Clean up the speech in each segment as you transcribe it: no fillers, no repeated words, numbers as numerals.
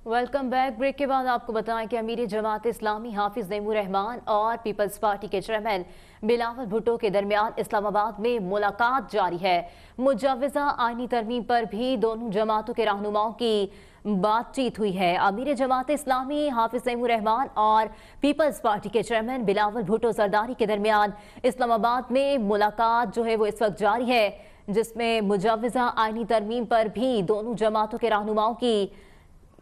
Welcome back. Break के बाद आपको बताएं कि अमीर जमात इस्लामी हाफिज नईमुर रहमान और पीपल्स पार्टी के चेयरमैन बिलावल भुट्टो के दरमियान इस्लामाबाद में मुलाकात जारी है। मुजव्वज़ा आईनी तरमीम पर भी दोनों जमातों के रहनुमाओं की बातचीत हुई है। अमीर जमात इस्लामी हाफिज नईमुर रहमान और पीपल्स पार्टी के चेयरमैन बिलावल भुट्टो जरदारी के दरमियान इस्लामाबाद में मुलाकात जो है वो इस वक्त जारी है, जिसमें मुजव्वज़ा आईनी तरमीम पर भी दोनों जमातों के रहनुमाओं की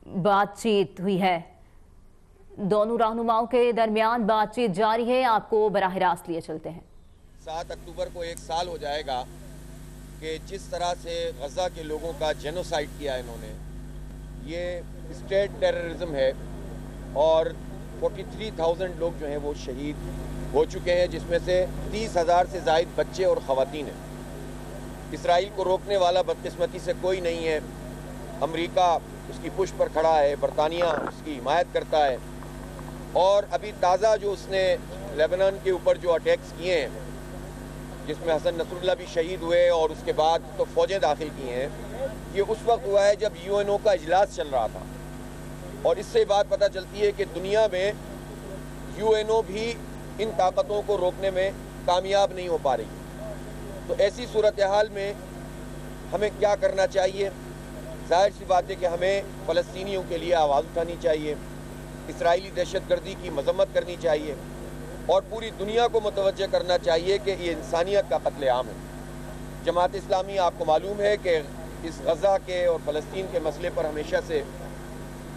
बातचीत हुई है। दोनों रहनुमाओं के दरमियान बातचीत जारी है। आपको बराह रास्त लिए चलते हैं। 7 अक्टूबर को 1 साल हो जाएगा कि जिस तरह से गजा के लोगों का जेनोसाइड किया इन्होंने, ये स्टेट टेररिज्म है और 43,000 लोग जो हैं वो शहीद हो चुके हैं, जिसमें से 30,000 से ज़ायद बच्चे और ख़वातीन हैं। इसराइल को रोकने वाला बदकिस्मती से कोई नहीं है। अमेरिका उसकी पुष्ट पर खड़ा है, बरतानिया उसकी हिमायत करता है, और अभी ताज़ा जो उसने लेबनान के ऊपर जो अटैक्स किए हैं, जिसमें हसन नसरुल्लाह भी शहीद हुए और उसके बाद तो फ़ौजें दाखिल की हैं, ये उस वक्त हुआ है जब यूएनओ का इजलास चल रहा था। और इससे बात पता चलती है कि दुनिया में यूएनओ भी इन ताकतों को रोकने में कामयाब नहीं हो पा रही। तो ऐसी सूरत हाल में हमें क्या करना चाहिए? ज़ाहिर सी बात है कि हमें फ़लस्तीनियों के लिए आवाज़ उठानी चाहिए, इसराइली दहशतगर्दी की मजम्मत करनी चाहिए और पूरी दुनिया को मुतवज्जह करना चाहिए कि ये इंसानियत का कत्ल आम है। जमात इस्लामी आपको मालूम है कि इस गज़ा के और फ़लस्तीन के मसले पर हमेशा से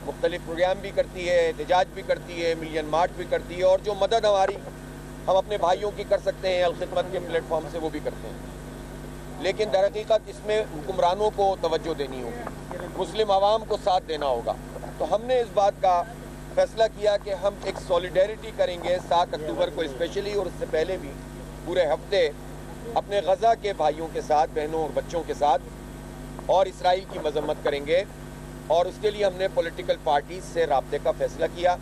मुख्तलिफ प्रोग्राम भी करती है, एहतजाज भी करती है, मिलियन मार्च भी करती है, और जो मदद हमारी हम अपने भाइयों की कर सकते हैं अल-खिदमत के प्लेटफॉर्म से, वो भी करते हैं। लेकिन दर हकीकत इसमें हुक्मरानों को तवज्जो देनी होगी, मुस्लिम आवाम को साथ देना होगा। तो हमने इस बात का फैसला किया कि हम एक सॉलिडेरिटी करेंगे 7 अक्टूबर को स्पेशली, और उससे पहले भी पूरे हफ्ते अपने गज़ा के भाइयों के साथ, बहनों और बच्चों के साथ, और इसराइल की मजम्मत करेंगे। और उसके लिए हमने पॉलिटिकल पार्टीज से राब्ते का फ़ैसला किया।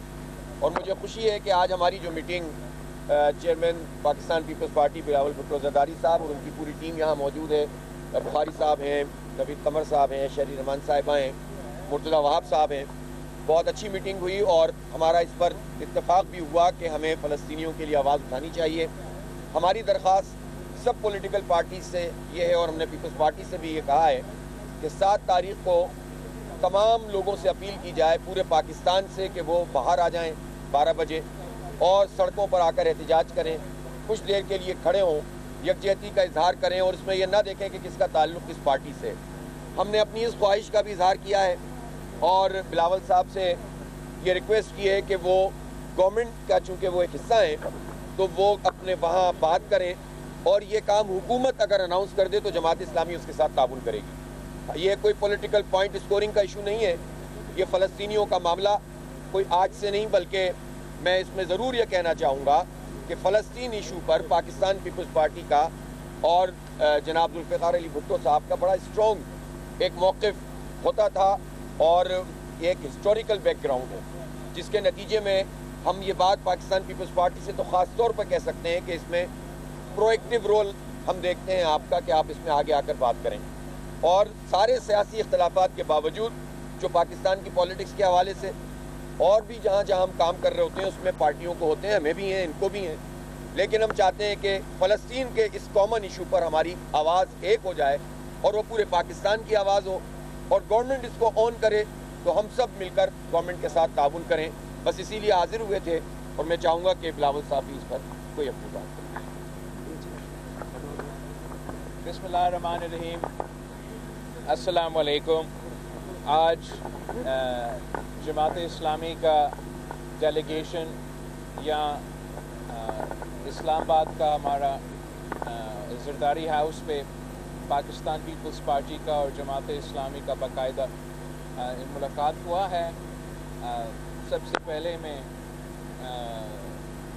और मुझे खुशी है कि आज हमारी जो मीटिंग चेयरमैन पाकिस्तान पीपल्स पार्टी बिलावल भुट्टो जरदारी साहब और उनकी पूरी टीम यहाँ मौजूद है। बुखारी साहब हैं, नवीद कमर साहब हैं, शहरी रहमान साहिबा हैं, मुर्तज़ा वहाब साहब हैं। बहुत अच्छी मीटिंग हुई और हमारा इस पर इत्तेफाक भी हुआ कि हमें फ़लस्तीनियों के लिए आवाज़ उठानी चाहिए। हमारी दरख्वास्त सब पॉलिटिकल पार्टी से ये है, और हमने पीपल्स पार्टी से भी ये कहा है कि 7 तारीख़ को तमाम लोगों से अपील की जाए पूरे पाकिस्तान से कि वो बाहर आ जाएं 12 बजे और सड़कों पर आकर एहतजाज करें, कुछ देर के लिए खड़े हों, यकजहती का इजहार करें, और इसमें यह ना देखें कि किसका ताल्लुक़ किस पार्टी से। हमने अपनी इस ख्वाहिश का भी इजहार किया है और बिलावल साहब से ये रिक्वेस्ट की है कि वो गवर्नमेंट का, चूँकि वो एक हिस्सा है, तो वो अपने वहाँ बात करें, और ये काम हुकूमत अगर अनाउंस कर दे तो जमात इस्लामी उसके साथ ताबून करेगी। ये कोई पॉलिटिकल पॉइंट स्कोरिंग का इशू नहीं है, ये फ़लस्तीनियों का मामला कोई आज से नहीं, बल्कि मैं इसमें ज़रूर ये कहना चाहूँगा कि फ़लस्तीन इशू पर पाकिस्तान पीपल्स पार्टी का और जनाब जुल्फ़िकार अली भुट्टो साहब का बड़ा स्ट्रॉन्ग एक मौक़िफ़ होता था, और ये एक हिस्टोरिकल बैकग्राउंड है, जिसके नतीजे में हम ये बात पाकिस्तान पीपल्स पार्टी से तो ख़ास तौर पर कह सकते हैं कि इसमें प्रोएक्टिव रोल हम देखते हैं आपका, कि आप इसमें आगे आकर बात करें। और सारे सियासी इख्तलाफात के बावजूद जो पाकिस्तान की पॉलिटिक्स के हवाले से और भी जहाँ जहाँ हम काम कर रहे होते हैं उसमें पार्टियों को होते हैं, हमें भी हैं, इनको भी हैं, लेकिन हम चाहते हैं कि फ़लस्तीन के इस कॉमन इशू पर हमारी आवाज़ एक हो जाए और वो पूरे पाकिस्तान की आवाज़ हो, और गवर्नमेंट इसको ऑन करे तो हम सब मिलकर गवर्नमेंट के साथ ताउन करें। बस इसीलिए हाजिर हुए थे, और मैं चाहूँगा कि बिलावल साहब भी इस पर कोई अपनी बात करें। बिस्मिल्लाहिर्रहमानिर्रहीम, अस्सलाम वालेकुम। आज जमात इस्लामी का डेलीगेशन या इस्लामाबाद का हमारा जरदारी हाउस पे पाकिस्तान पीपल्स पार्टी का और जमात इस्लामी का बाकायदा मुलाकात हुआ है। सबसे पहले मैं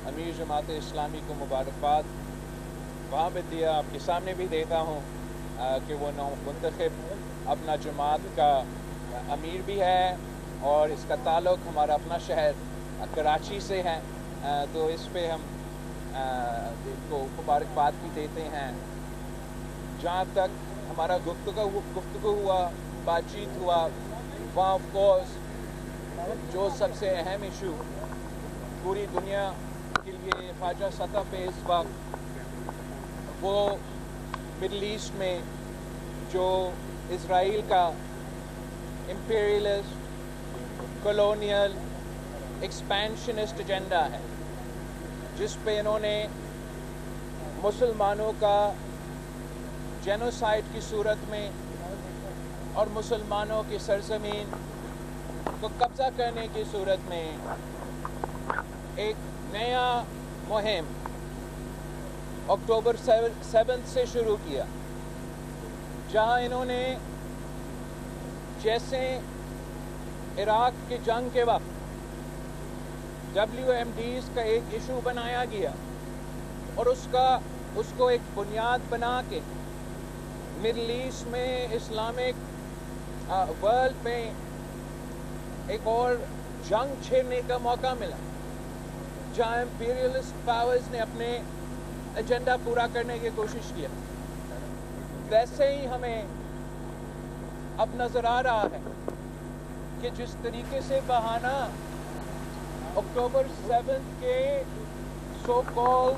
अमीर जमात इस्लामी को मुबारकबाद वहाँ पे दिया, आपके सामने भी देता हूँ कि वो मुंतखब अपना जमात का अमीर भी है और इसका ताल्लुक़ हमारा अपना शहर कराची से है, तो इस पे हम इनको मुबारकबाद भी देते हैं। जहाँ तक हमारा गुफ्तगू हुआ, बातचीत हुआ, वहाँ ऑफ कोर्स جو سب سے اہم ایشو پوری دنیا کے لیے خواجہ سطح پہ اس وقت وہ مڈل ایسٹ میں جو اسرائیل کا امپیریلسٹ کولونیل ایکسپینشنسٹ ایجنڈا ہے، جس پہ انہوں نے مسلمانوں کا جینوسائیڈ کی صورت میں اور مسلمانوں کی سرزمین کو قبضہ کرنے کی صورت میں ایک نیا مہم اکتوبر 7 سے شروع کیا، جہاں انہوں نے جیسے عراق کی جنگ کے وقت WMDs کا ایک ایشو بنایا گیا اور اس کو ایک بنیاد بنا کے مڈل ایسٹ میں اسلامک ورلڈ میں ایک اور جنگ چھیڑنے کا موقع ملا، جہاں امپیریلسٹ پاورز نے اپنے ایجنڈا پورا کرنے کی کوشش کیا۔ ویسے ہی ہمیں اب نظر آ رہا ہے کہ جس طریقے سے بہانہ اکتوبر 7 کے سو کال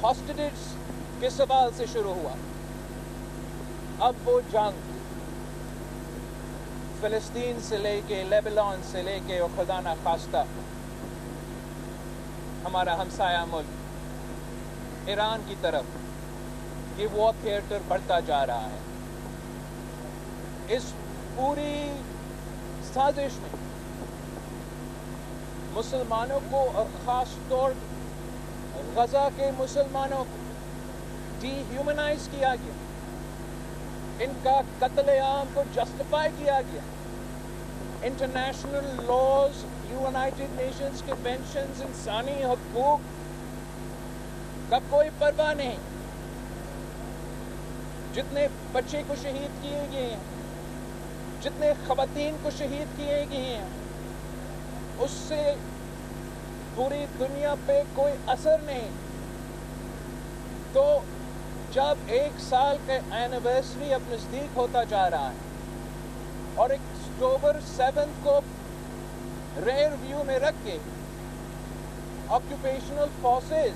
ہاسٹیجز کے سوال سے شروع ہوا، اب وہ جنگ فلسطین سے لے کے لیبنان سے لے کے اور خدا نخواستہ ہمارا ہمسایہ ملک ایران کی طرف یہ وار تھیٹر بڑھتا جا رہا ہے۔ اس پوری سازش میں مسلمانوں کو اور خاص طور غزہ کے مسلمانوں کو ڈی ہیومنائز کیا گیا، ان کا قتل عام کو جسٹیفائی کیا گیا۔ International laws, United nations conventions, انسانی حقوق کا کوئی پرواہ نہیں۔ جتنے بچے کو شہید کیے گئے ہیں، جتنے خواتین کو شہید کیے گئے ہیں، اس سے پوری دنیا پہ کوئی اثر نہیں۔ تو جب 1 سال کا اینیورسری اب نزدیک ہوتا جا رہا ہے اور اکتوبر 7 کو ریئر ویو میں رکھ کے آکیوپیشنل فورسز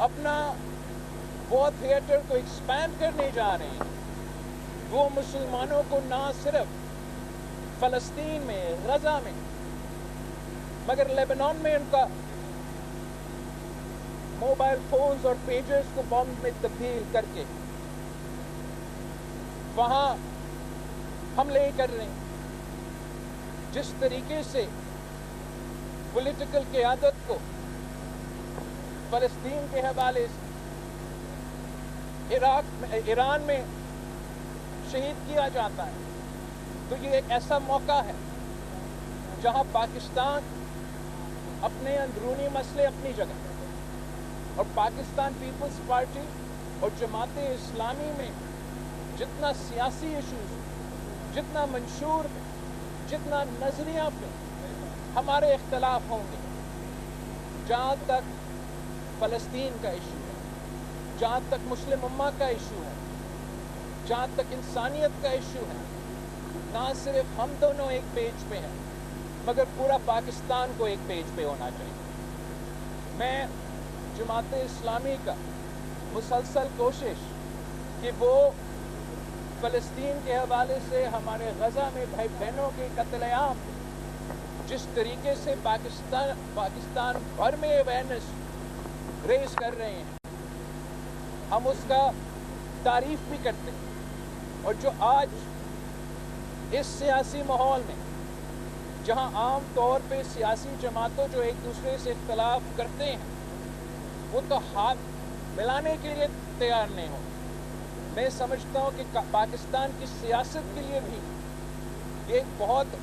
اپنا وار تھیٹر کو ایکسپینڈ کرنے جا رہے ہیں، وہ مسلمانوں کو نہ صرف فلسطین میں، غزہ میں، مگر لیبنان میں ان کا موبائل فونز اور پیجز کو بم میں تبدیل کر کے وہاں حملے کر رہے ہیں۔ جس طریقے سے پولیٹیکل قیادت کو فلسطین کے حوالے سے ایران میں شہید کیا جاتا ہے، تو یہ ایک ایسا موقع ہے جہاں پاکستان اپنے اندرونی مسئلے اپنی جگہ اور پاکستان پیپلز پارٹی اور جماعت اسلامی میں جتنا سیاسی ایشوز، جتنا منشور پہ، جتنا نظریہ پہ ہمارے اختلاف ہوں گے، جہاں تک فلسطین کا ایشو ہے، جہاں تک مسلم امہ کا ایشو ہے، جہاں تک انسانیت کا ایشو ہے، نہ صرف ہم دونوں ایک پیج پہ ہیں مگر پورا پاکستان کو ایک پیج پہ ہونا چاہیے۔ میں جماعت اسلامی کا مسلسل کوشش کہ وہ فلسطین کے حوالے سے ہمارے غزہ میں بھائی بہنوں کے قتل عام جس طریقے سے پاکستان بھر میں اویئرنیس ریز کر رہے ہیں، ہم اس کا تعریف بھی کرتے ہیں۔ اور جو آج اس سیاسی ماحول میں جہاں عام طور پہ سیاسی جماعتوں جو ایک دوسرے سے اختلاف کرتے ہیں وہ تو ہاتھ ملانے کے لیے تیار نہیں ہو، میں سمجھتا ہوں کہ پاکستان کی سیاست کے لیے بھی یہ ایک بہت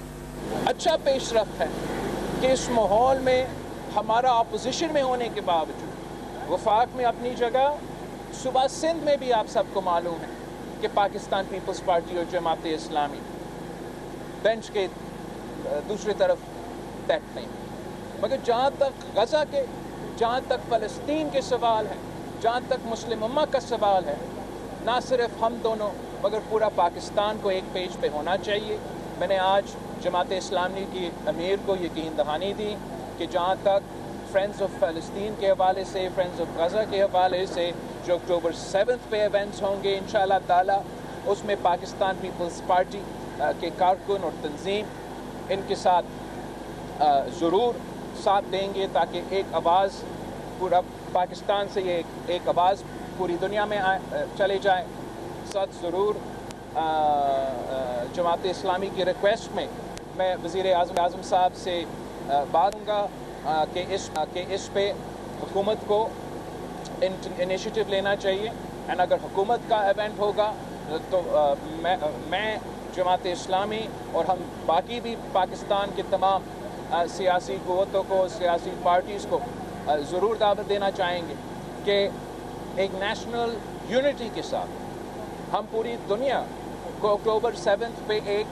اچھا پیش رفت ہے کہ اس ماحول میں ہمارا اپوزیشن میں ہونے کے باوجود وفاق میں اپنی جگہ، صوبہ سندھ میں بھی آپ سب کو معلوم ہے کہ پاکستان پیپلز پارٹی اور جماعت اسلامی بینچ کے دوسری طرف بیٹھتے ہیں، مگر جہاں تک غزہ کے، جہاں تک فلسطین کے سوال ہے، جہاں تک مسلم امہ کا سوال ہے، نہ صرف ہم دونوں مگر پورا پاکستان کو ایک پیج پہ ہونا چاہیے۔ میں نے آج जमात इस्लामी की अमीर को यकीन दहानी दी कि जहाँ तक फ्रेंड्स ऑफ फ़लस्तीन के हवाले से, फ्रेंड्स ऑफ गज़ा के हवाले से जो अक्टूबर 7 पे इवेंट्स होंगे इंशाअल्लाह ताला, उसमें पाकिस्तान पीपल्स पार्टी के कारकुन और तंजीम इनके साथ ज़रूर साथ देंगे ताकि एक आवाज़ पूरा पाकिस्तान से ये एक आवाज़ पूरी दुनिया में चले जाए। साथ ज़रूर जमात इस्लामी की रिक्वेस्ट में मैं वज़ीर आज़म साहब से बात करूँगा कि इस पे हुकूमत को इनिशिएटिव लेना चाहिए। एंड अगर हुकूमत का इवेंट होगा तो मैं जमात इस्लामी और हम बाकी भी पाकिस्तान के तमाम सियासी क़ुव्वतों को, सियासी पार्टीज़ को ज़रूर दावत देना चाहेंगे कि एक नेशनल यूनिटी के साथ हम पूरी दुनिया को अक्टूबर 7 पे एक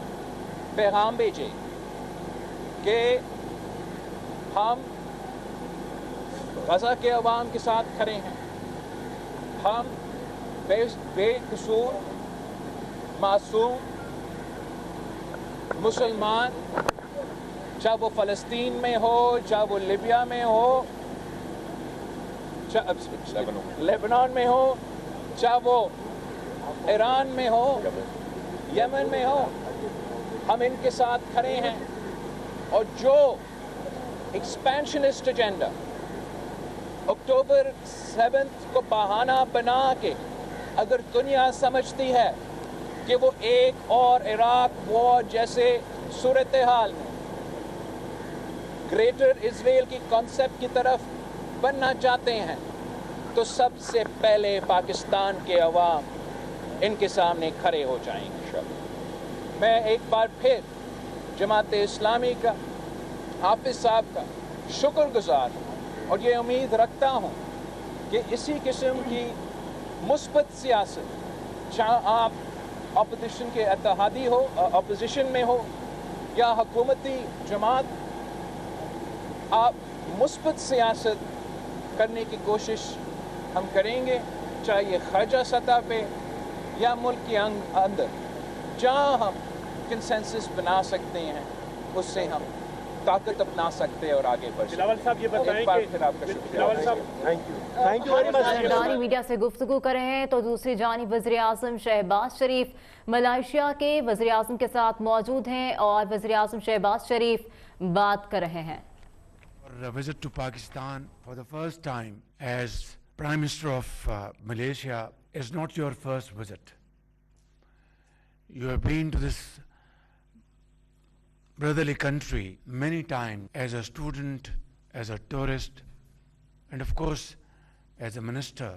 पैगाम भेजें कि हम गज़ा के अवाम के साथ खड़े हैं। हम बेकसूर मासूम मुसलमान, चाहे वो फ़लस्तीन में हो, चाहे वो लिबिया में हो, लेबनान में हो, चाहे वो ईरान में हो, यमन में हो, हम इनके साथ खड़े हैं। और जो एक्सपेंशनिस्ट एजेंडा अक्टूबर 7 को बहाना बना के अगर दुनिया समझती है कि वो एक और इराक वॉर जैसे सूरत हाल में ग्रेटर इजराइल की कॉन्सेप्ट की तरफ बनना चाहते हैं, तो सबसे पहले पाकिस्तान के अवाम इनके सामने खड़े हो जाएंगे। मैं एक बार फिर जमात इस्लामी का, हाफिज साहब का शुक्रगुजार हूँ और ये उम्मीद रखता हूँ कि इसी किस्म की मुस्बत सियासत, चाहे आप अपोजिशन के इत्तेहादी हो, अपोजिशन में हो या हुकूमती जमात, आप मुस्बत सियासत करने की कोशिश हम करेंगे, चाहे ये ख़ारजा सतह पे या मुल्क के अंदर, जहाँ हम कंसेंसस बना सकते हैं उससे हम ताकत अपना सकते हैं और आगे बढ़ सकते हैं। बिलावल साहब ये बताएं कि फिर आपका शुक्रिया। बिलावल साहब थैंक यू वेरी मच। सरदारी मीडिया से गुफ्तगू कर रहे हैं तो दूसरी जानिब वज़ीर आज़म शहबाज शरीफ मलेशिया के वज़ीर आज़म के साथ मौजूद हैं और वज़ीर आज़म शहबाज शरीफ बात कर रहे हैं। A visit to Pakistan for the first time as Prime Minister of Malaysia is not your first visit. You have been to this brotherly country many times as a student, as a tourist, and of course as a minister.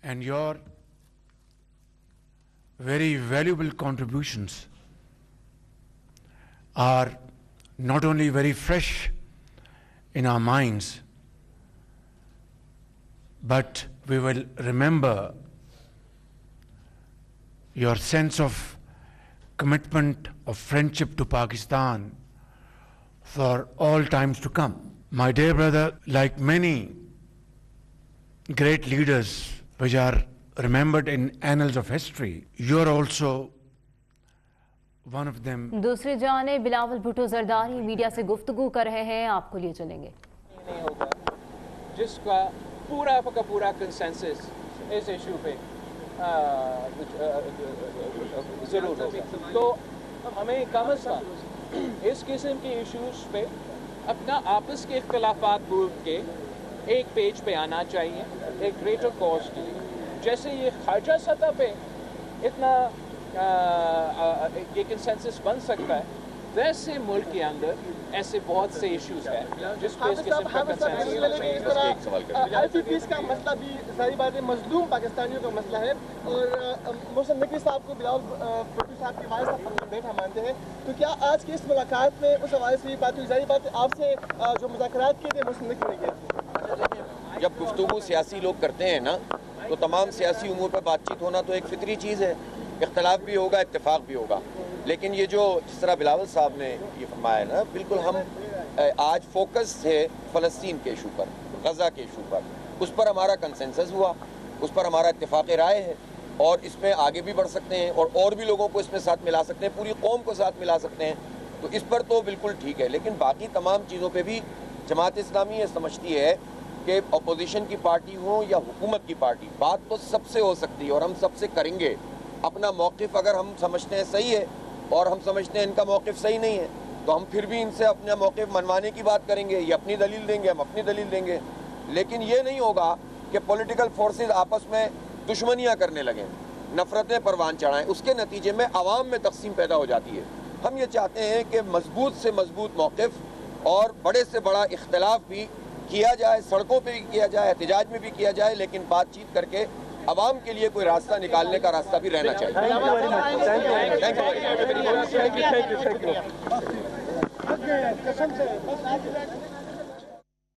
And your very valuable contributions are not only very fresh in our minds, but we will remember your sense of commitment of friendship to Pakistan for all times to come. My dear brother, like many great leaders which are remembered in annals of history, you are also one of them. दूसरी जाने Bilawal Bhutto Zardari media से गुफ्तगू कर रहे हैं, आपको लिए चलेंगे। नहीं होगा जिसका पूरा का पूरा कंसेंसस इस इशू पे ज़रूर होगा, तो हमें कम से कम इस किस्म के इश्यूज पे अपना आपस के इख्तिलाफात भूल के एक पेज पे आना चाहिए, एक ग्रेटर कॉज के लिए। जैसे ये ख़ारजा सतह पे इतना ये कंसेंसस बन सकता है, वैसे मुल्क के अंदर ऐसे बहुत से इश्यूज हैं जिस पे इस किस्म का कंसेंसस ICPs का मसला भी सारी बात है, मजलूम पाकिस्तानियों का मसला है। और मोहसिन नकवी साहब को बिलावल भुट्टो साहब की आवाज़ का बैठा मानते हैं, तो क्या आज की इस मुलाकात में उस हवाले से बात हुई? जारी बात है आपसे जो मुज़ाकरात किए थे मोहसिन नकवी ने किए थे। जब गुफ्तगू सियासी लोग करते हैं ना, तो तमाम सियासी उमूर पर बातचीत होना तो एक फितरी चीज़ है, इख्तलाफ भी होगा, इत्तेफाक भी होगा। लेकिन ये जो जिस तरह बिलावल साहब ने ये फरमाया ना, बिल्कुल हम आज फोकस थे फ़लस्तीन के इशू पर, गज़ा के इशू पर, उस पर हमारा कंसेंसस हुआ, उस पर हमारा इत्तेफाक राय है। اور اس میں آگے بھی بڑھ سکتے ہیں اور بھی لوگوں کو اس میں ساتھ ملا سکتے ہیں, پوری قوم کو ساتھ ملا سکتے ہیں, تو اس پر تو بالکل ٹھیک ہے. لیکن باقی تمام چیزوں پہ بھی جماعت اسلامی یہ سمجھتی ہے کہ اپوزیشن کی پارٹی ہو یا حکومت کی پارٹی, بات تو سب سے ہو سکتی ہے اور ہم سب سے کریں گے. اپنا موقف اگر ہم سمجھتے ہیں صحیح ہے اور ہم سمجھتے ہیں ان کا موقف صحیح نہیں ہے, تو ہم پھر بھی ان سے اپنا موقف منوانے کی بات کریں گے, یہ اپنی دلیل دیں گے, ہم اپنی دلیل دیں گے. لیکن یہ نہیں ہوگا کہ پولیٹیکل فورسز آپس میں دشمنیاں کرنے لگیں, نفرتیں پروان چڑھائیں, اس کے نتیجے میں عوام میں تقسیم پیدا ہو جاتی ہے. ہم یہ چاہتے ہیں کہ مضبوط سے مضبوط موقف اور بڑے سے بڑا اختلاف بھی کیا جائے, سڑکوں پہ بھی کیا جائے, احتجاج میں بھی کیا جائے, لیکن بات چیت کر کے عوام کے لیے کوئی راستہ نکالنے کا راستہ بھی رہنا چاہیے.